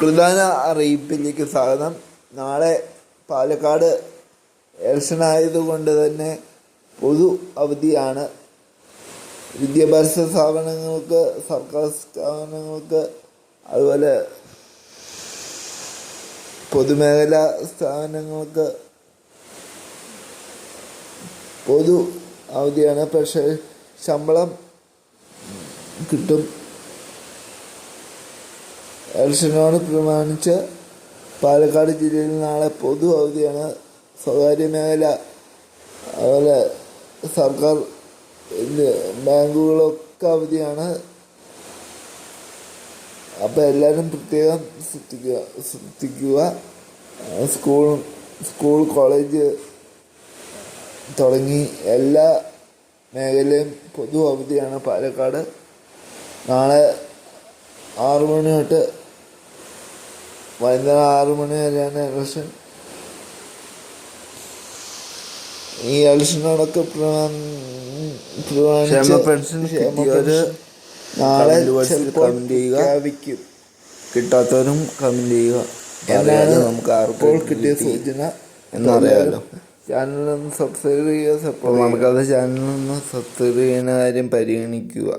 പ്രധാന അറിയിപ്പിലേക്ക് സ്വാഗതം. നാളെ പാലക്കാട് ഇലക്ഷനായതുകൊണ്ട് തന്നെ പൊതു അവധിയാണ്. വിദ്യാഭ്യാസ സ്ഥാപനങ്ങൾക്ക്, സർക്കാർ സ്ഥാപനങ്ങൾക്ക്, അതുപോലെ പൊതുമേഖലാ സ്ഥാപനങ്ങൾക്ക് പൊതു അവധിയാണ്. പക്ഷേ ശമ്പളം കിട്ടും. ഇലക്ഷനോട് പ്രമാണിച്ച് പാലക്കാട് ജില്ലയിൽ നാളെ പൊതു അവധിയാണ്. സ്വകാര്യ മേഖല, അതുപോലെ സർക്കാർ ബാങ്കുകളൊക്കെ അവധിയാണ്. അപ്പോൾ എല്ലാവരും പ്രത്യേകം ശ്രദ്ധിക്കുക. സ്കൂൾ കോളേജ് തുടങ്ങി എല്ലാ മേഖലയും പൊതു അവധിയാണ് പാലക്കാട്. നാളെ 6 മണി തൊട്ട് വൈകുന്നേരം 6 മണി വരെയാണ് ഇലക്ഷൻ. ഈ ഇലക്ഷനോടൊക്കെ നാളെ പ്രഖ്യാപിക്കും. കിട്ടാത്തവരും കമന്റ് ചെയ്യുക. എന്നാണ് നമുക്ക് ഇപ്പോൾ കിട്ടിയ സൂചന എന്നറിയാമല്ലോ. ചാനലൊന്ന് സബ്സ്ക്രൈബ് ചെയ്യുക. നമുക്കത് ചാനലൊന്ന് സബ്സ്ക്രൈബ് ചെയ്യുന്ന കാര്യം പരിഗണിക്കുക.